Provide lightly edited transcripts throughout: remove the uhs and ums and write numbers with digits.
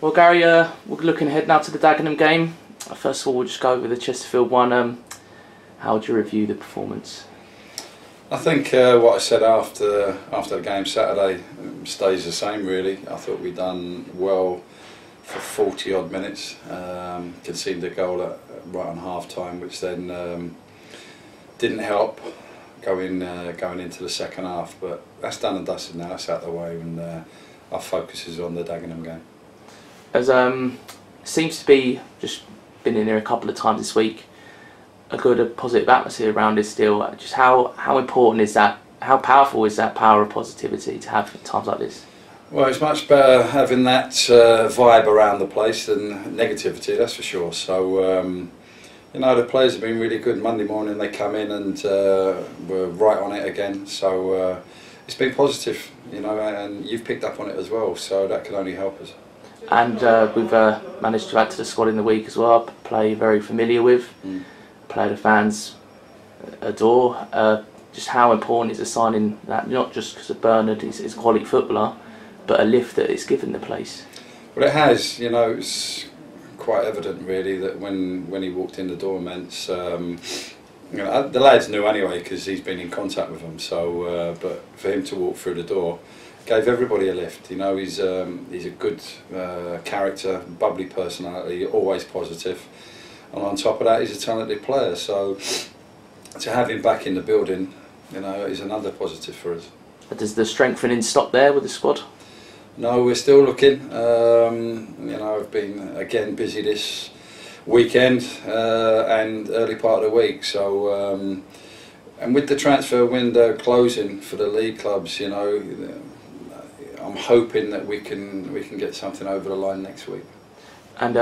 Well, Gary, we're looking ahead now to the Dagenham game. First of all, we'll just go over the Chesterfield one. How would you review the performance? I think what I said after the game Saturday stays the same really. I thought we'd done well for 40 odd minutes, conceded a goal right on half time, which then didn't help going into the second half, but that's done and dusted now, that's out of the way, and our focus is on the Dagenham game. As seems to be, just been in here a couple of times this week, a good positive atmosphere around it still. Just how important is that, how powerful is that power of positivity to have at times like this? Well, it's much better having that vibe around the place than negativity, that's for sure. So you know, the players have been really good. Monday morning they come in and were right on it again, so it's been positive, you know, and you've picked up on it as well, so that can only help us. And we've managed to add to the squad in the week as well, a player very familiar with, a player the fans adore. Just how important is a signing that, not just because of Bernard is a quality footballer, but a lift that it's given the place? Well, it has, you know, it's quite evident really that when he walked in the door, Ments, you know, the lads knew anyway because he's been in contact with them, so but for him to walk through the door gave everybody a lift. You know, he's a good character, bubbly personality, always positive, and on top of that he's a talented player, so to have him back in the building, you know, is another positive for us. Does the strengthening stop there with the squad? No, we're still looking. You know, I've been again busy this weekend and early part of the week, so and with the transfer window closing for the league clubs, you know, I'm hoping that we can get something over the line next week. And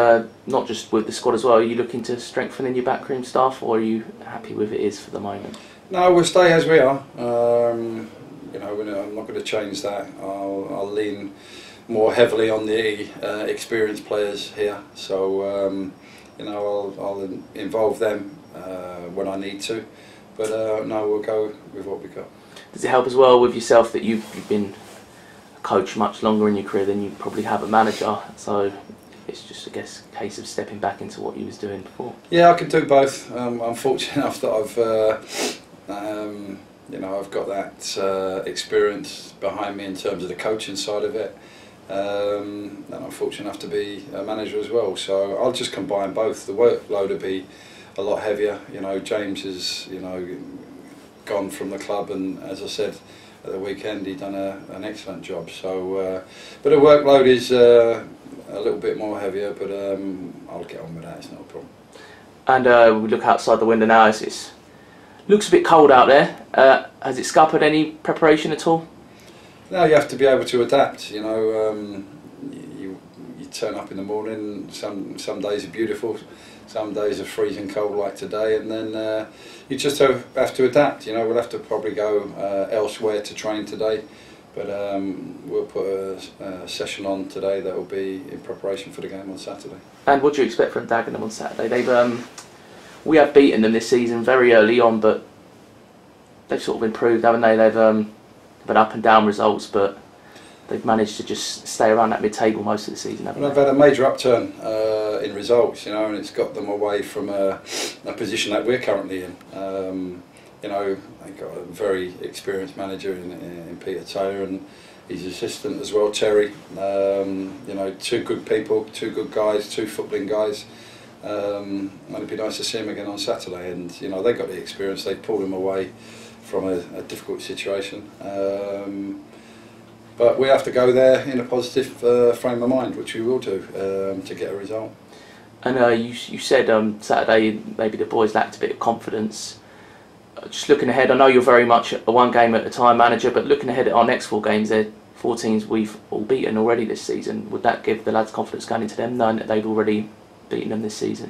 not just with the squad as well, are you looking to strengthen in your backroom staff, or are you happy with it is for the moment? No, we'll stay as we are. You know, I'm not going to change that. I'll lean more heavily on the experienced players here. So you know, I'll involve them when I need to. But no, we'll go with what we got. Does it help as well with yourself that you've been a coach much longer in your career than you probably have a manager? So it's just, I guess, a case of stepping back into what you was doing before. Yeah, I can do both. I'm fortunate enough that I've you know, I've got that experience behind me in terms of the coaching side of it, and I'm fortunate enough to be a manager as well. So I'll just combine both. The workload will be a lot heavier. You know, James has, you know, gone from the club, and as I said at the weekend, he done an excellent job. So, but the workload is a little bit more heavier, but I'll get on with that. It's not a problem. And we look outside the window now. It looks a bit cold out there. Has it scuppered any preparation at all? No, you have to be able to adapt. You know, you turn up in the morning. Some days are beautiful, some days are freezing cold like today, and then you just have to adapt. You know, we'll have to probably go elsewhere to train today, but we'll put a session on today that will be in preparation for the game on Saturday. And what do you expect from Dagenham on Saturday? They've we have beaten them this season very early on, but they've sort of improved, haven't they? They've had up and down results, but they've managed to just stay around that mid-table most of the season, haven't they? They've had a major upturn in results, you know, and it's got them away from a position that we're currently in. You know, they've got a very experienced manager in Peter Taylor, and his assistant as well, Terry. You know, two good people, two good guys, two footballing guys. And it'd be nice to see him again on Saturday, and you know, they got the experience. They pulled him away from a difficult situation, but we have to go there in a positive frame of mind, which we will do to get a result. And you said Saturday maybe the boys lacked a bit of confidence. Just looking ahead, I know you're very much a one game at a time manager, but looking ahead at our next 4 games, they're 4 teams we've all beaten already this season. Would that give the lads confidence going into them, knowing that they've already beaten them this season?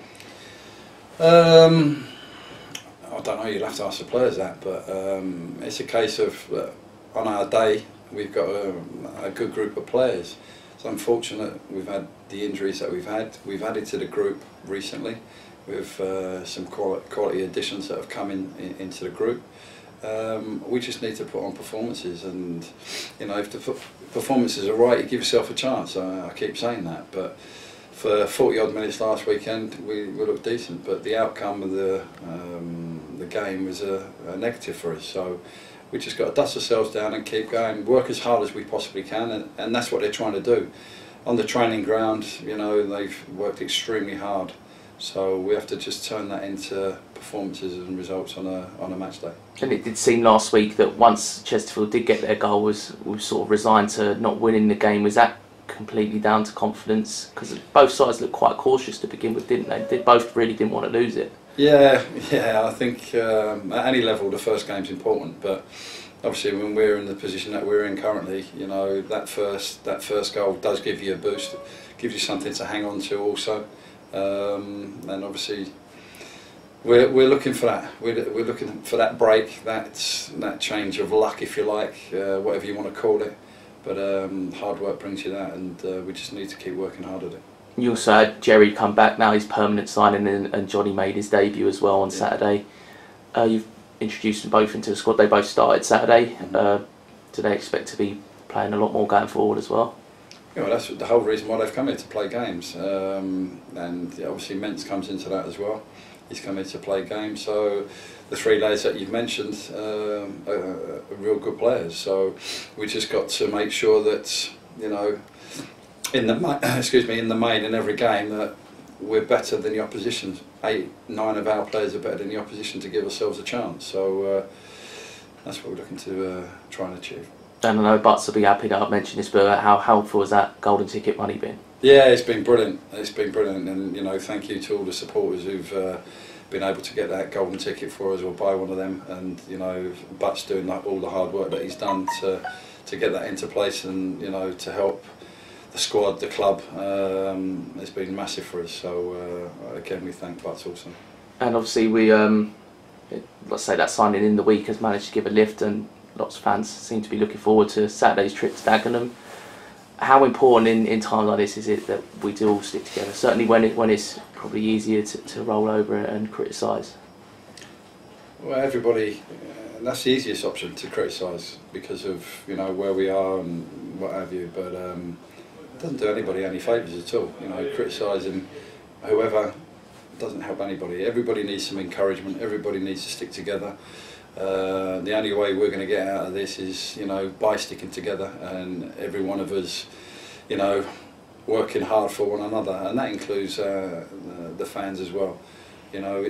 I don't know, you'll have to ask the players that, but it's a case of on our day we've got a good group of players. It's unfortunate we've had the injuries that we've had. We've added to the group recently with some quality additions that have come into the group, we just need to put on performances, and you know, if the performances are right, you give yourself a chance. I keep saying that, but for 40 odd minutes last weekend we looked decent, but the outcome of the game was a negative for us. So we just got to dust ourselves down and keep going, work as hard as we possibly can, and that's what they're trying to do. On the training ground, you know, they've worked extremely hard, so we have to just turn that into performances and results on a match day. And it did seem last week that once Chesterfield did get their goal, we sort of resigned to not winning the game. Was that completely down to confidence? Because both sides looked quite cautious to begin with, didn't they? They both really didn't want to lose it. Yeah, I think at any level the first game's important, but obviously when we're in the position that we're in currently, you know, that first goal does give you a boost, gives you something to hang on to also, and obviously we're looking for that. We're looking for that break, that change of luck, if you like, whatever you want to call it. But hard work brings you that, and we just need to keep working hard at it. You also had Jerry come back now, his permanent signing, and Johnny made his debut as well on Saturday. You've introduced them both into the squad. They both started Saturday. Do they expect to be playing a lot more going forward as well? Yeah, well, that's the whole reason why they've come here, to play games, and obviously Mentz comes into that as well. He's come here to play games, so the three lads that you've mentioned are real good players. So we just got to make sure that, you know, in the main in every game, that we're better than the opposition. 8, 9 of our players are better than the opposition to give ourselves a chance. So that's what we're looking to try and achieve. And I know Butts will be happy that I've mentioned this, but how helpful has that golden ticket money been? Yeah, it's been brilliant. It's been brilliant, and you know, thank you to all the supporters who've been able to get that golden ticket for us or buy one of them. And you know, Butts doing all the hard work that he's done to get that into place, and you know, to help the squad, the club. It's been massive for us. So again, we thank Butts also. And obviously, we let's say that signing in the week has managed to give a lift, and lots of fans seem to be looking forward to Saturday's trip to Dagenham. How important in times like this is it that we do all stick together? Certainly when it's probably easier to roll over and criticise. Well, everybody, that's the easiest option, to criticise, because of, you know, where we are and what have you. But it doesn't do anybody any favours at all. You know, criticising whoever doesn't help anybody. Everybody needs some encouragement. Everybody needs to stick together. The only way we're going to get out of this is, you know, by sticking together, and every one of us, you know, working hard for one another, and that includes the fans as well. You know,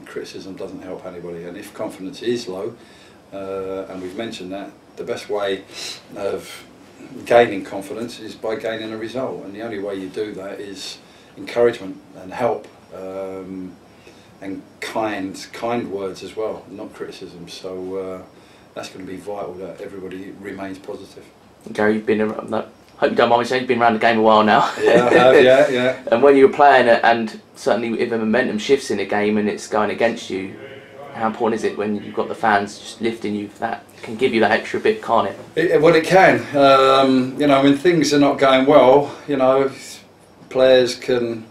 criticism doesn't help anybody, and if confidence is low, and we've mentioned that, the best way of gaining confidence is by gaining a result, and the only way you do that is encouragement and help. And kind words as well, not criticism. So that's going to be vital, that everybody remains positive. Gary, you've been around, hope you don't mind me saying, you've been around the game a while now. Yeah, I have, yeah. And when you were playing it, and certainly if the momentum shifts in a game and it's going against you, how important is it when you've got the fans just lifting you? That can give you that extra bit, can't it? Well, it can. You know, when things are not going well, you know, players can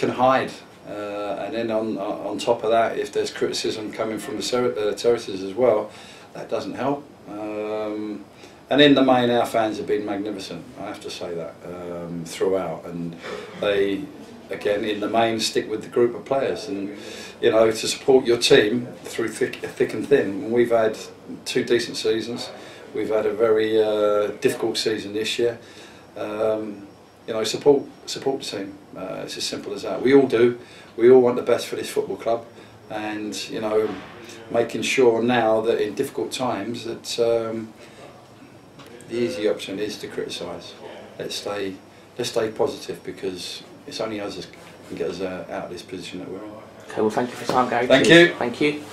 hide. And then on top of that, if there's criticism coming from the terraces as well, that doesn't help. And in the main, our fans have been magnificent, I have to say that, throughout. And they, again, in the main, stick with the group of players. And, you know, to support your team through thick and thin. We've had 2 decent seasons. We've had a very difficult season this year. You know, support the team. It's as simple as that. We all do. We all want the best for this football club, and you know, making sure now that in difficult times that the easy option is to criticise. Let's stay positive, because it's only us that can get us out of this position that we're in. Okay, well, thank you for your time, Gary. Thank you. Thank you.